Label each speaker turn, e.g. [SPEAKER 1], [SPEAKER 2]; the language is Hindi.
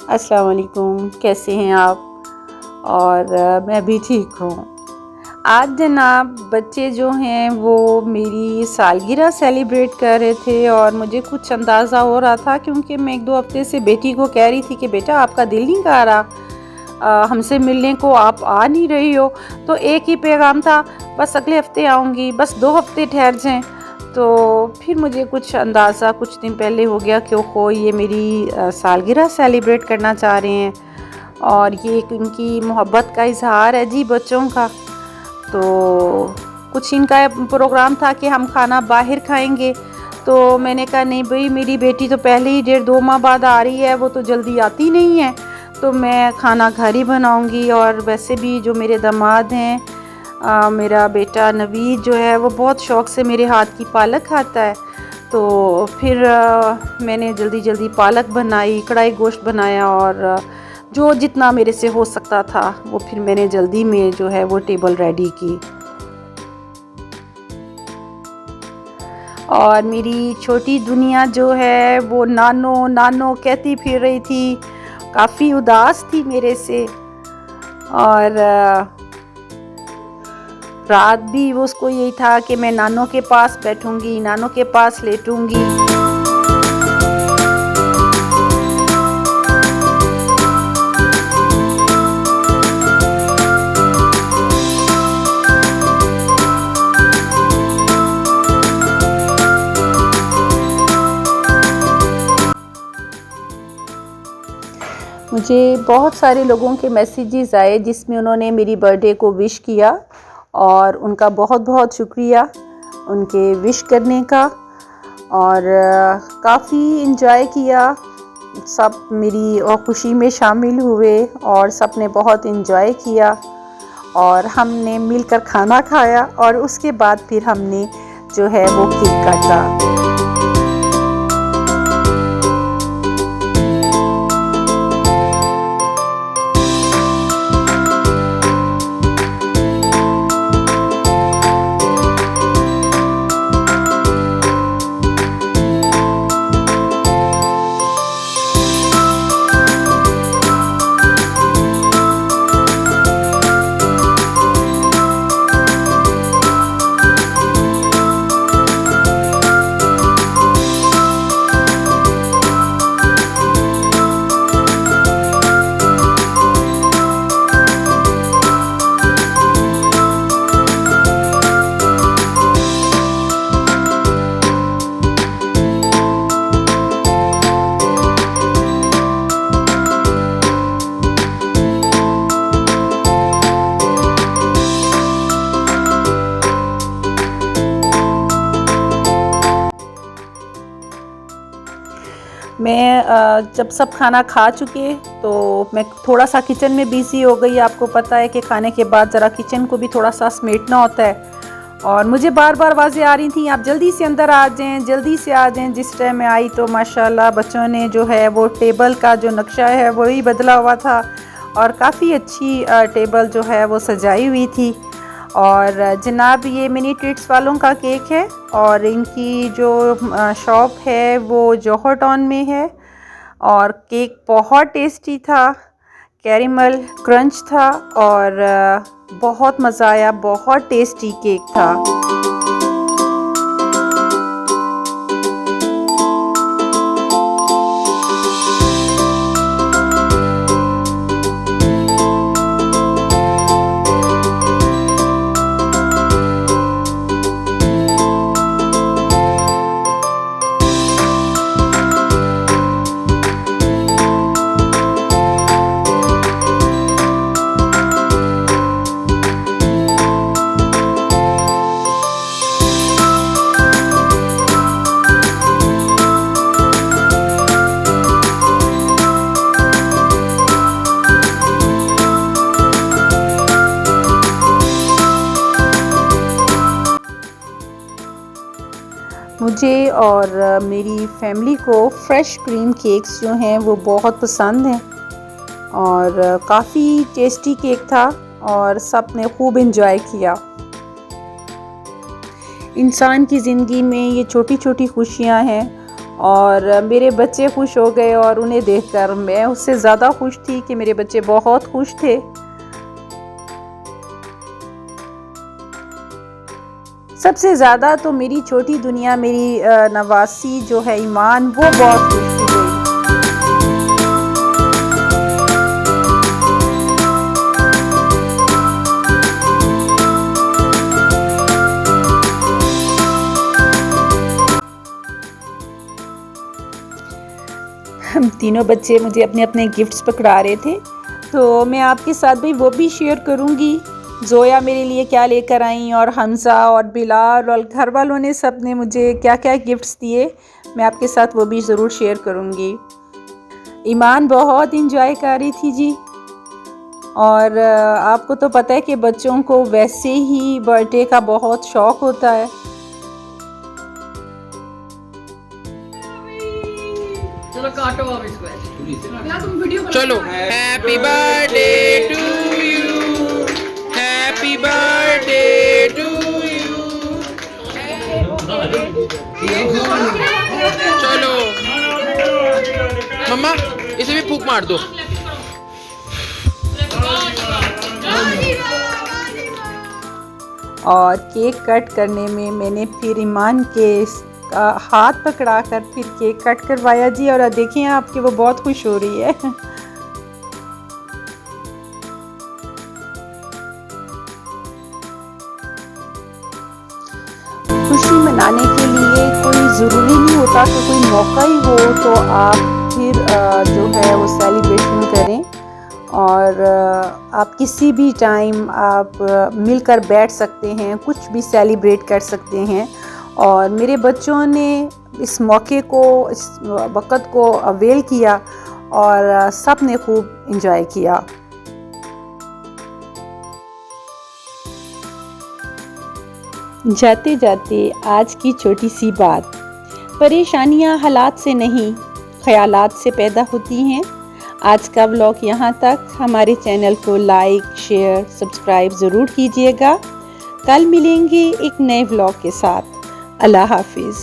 [SPEAKER 1] अस्सलाम वालेकुम, कैसे हैं आप? और मैं भी ठीक हूँ। आज जनाब बच्चे जो हैं वो मेरी सालगिरह सेलिब्रेट कर रहे थे और मुझे कुछ अंदाज़ा हो रहा था, क्योंकि मैं 1-2 हफ़्ते से बेटी को कह रही थी कि बेटा आपका दिल नहीं कर रहा हमसे मिलने को, आप आ नहीं रही हो। तो एक ही पैगाम था, बस अगले हफ़्ते आऊँगी, बस 2 हफ़्ते ठहर जाएँ। तो फिर मुझे कुछ अंदाज़ा कुछ दिन पहले हो गया कि ओहो ये मेरी सालगिरह सेलिब्रेट करना चाह रहे हैं और ये एक उनकी मोहब्बत का इजहार है जी बच्चों का। तो कुछ इनका प्रोग्राम था कि हम खाना बाहर खाएंगे। तो मैंने कहा नहीं भाई, मेरी बेटी तो पहले ही 1.5-2 माह बाद आ रही है, वो तो जल्दी आती नहीं है, तो मैं खाना घर ही बनाऊँगी। और वैसे भी जो मेरे दामाद हैं, मेरा बेटा नवीद जो है वो बहुत शौक़ से मेरे हाथ की पालक खाता है। तो फिर मैंने जल्दी पालक बनाई, कढ़ाई गोश्त बनाया और जो जितना मेरे से हो सकता था वो फिर मैंने जल्दी में जो है वो टेबल रेडी की। और मेरी छोटी दुनिया जो है वो नानो नानो कहती फिर रही थी, काफ़ी उदास थी मेरे से। और रात भी वो उसको यही था कि मैं नानों के पास बैठूंगी, नानों के पास लेटूंगी। मुझे बहुत सारे लोगों के मैसेजेस आए जिसमें उन्होंने मेरी बर्थडे को विश किया और उनका बहुत बहुत शुक्रिया उनके विश करने का। और काफ़ी इन्जॉय किया, सब मेरी और खुशी में शामिल हुए और सब ने बहुत इन्जॉय किया और हमने मिलकर खाना खाया और उसके बाद फिर हमने जो है वो केक काटा। मैं जब सब खाना खा चुके तो मैं थोड़ा सा किचन में बिज़ी हो गई। आपको पता है कि खाने के बाद ज़रा किचन को भी थोड़ा सा समेटना होता है, और मुझे बार बार आवाज़ें आ रही थी आप जल्दी से अंदर आ जाएं, जल्दी से आ जाएं। जिस टाइम मैं आई तो माशाल्लाह बच्चों ने जो है वो टेबल का जो नक्शा है वही बदला हुआ था, और काफ़ी अच्छी टेबल जो है वो सजाई हुई थी। और जनाब ये मिनी ट्रीट्स वालों का केक है, और इनकी जो शॉप है वो जौहर टाउन में है। और केक बहुत टेस्टी था, कैरेमल क्रंच था, और बहुत मज़ा आया, बहुत टेस्टी केक था। मुझे और मेरी फैमिली को फ्रेश क्रीम केक्स जो हैं वो बहुत पसंद हैं, और काफ़ी टेस्टी केक था और सब ने खूब इंजॉय किया। इंसान की ज़िंदगी में ये छोटी छोटी खुशियां हैं, और मेरे बच्चे खुश हो गए, और उन्हें देखकर मैं उससे ज़्यादा खुश थी कि मेरे बच्चे बहुत खुश थे। सबसे ज़्यादा तो मेरी छोटी दुनिया, मेरी नवासी जो है ईमान, वो बहुत खुश थी। हम तीनों बच्चे मुझे अपने अपने गिफ्ट्स पकड़ा रहे थे, तो मैं आपके साथ भी वो भी शेयर करूँगी। जोया मेरे लिए क्या लेकर आई, और हमज़ा और बिलाल और घर वालों ने सब ने मुझे क्या क्या गिफ्ट्स दिए, मैं आपके साथ वो भी ज़रूर शेयर करूँगी। ईमान बहुत इंजॉय कर रही थी जी, और आपको तो पता है कि बच्चों को वैसे ही बर्थडे का बहुत शौक़ होता है।
[SPEAKER 2] चलो काटो अब इसको,
[SPEAKER 3] ना तुम वीडियो
[SPEAKER 4] चलो। Happy birthday to you, happy birthday to you. चलो मम्मा इसे भी फूंक मार दो।
[SPEAKER 1] और केक कट करने में मैंने फिर ईमान के हाथ पकड़ा कर फिर केक कट करवाया जी, और देखें आपके वो बहुत खुश हो रही है। खुशी मनाने के लिए कोई ज़रूरी नहीं होता कि कोई मौका ही हो तो आप फिर जो है वो सेलिब्रेशन करें, और आप किसी भी टाइम आप मिलकर बैठ सकते हैं, कुछ भी सेलिब्रेट कर सकते हैं। और मेरे बच्चों ने इस मौके को, इस वक़्त को अवेल किया, और सब ने खूब इंजॉय किया। जाते जाते आज की छोटी सी बात, परेशानियां हालात से नहीं ख्यालात से पैदा होती हैं। आज का व्लॉग यहाँ तक। हमारे चैनल को लाइक, शेयर, सब्सक्राइब ज़रूर कीजिएगा। कल मिलेंगे एक नए व्लॉग के साथ। अल्लाह हाफिज़।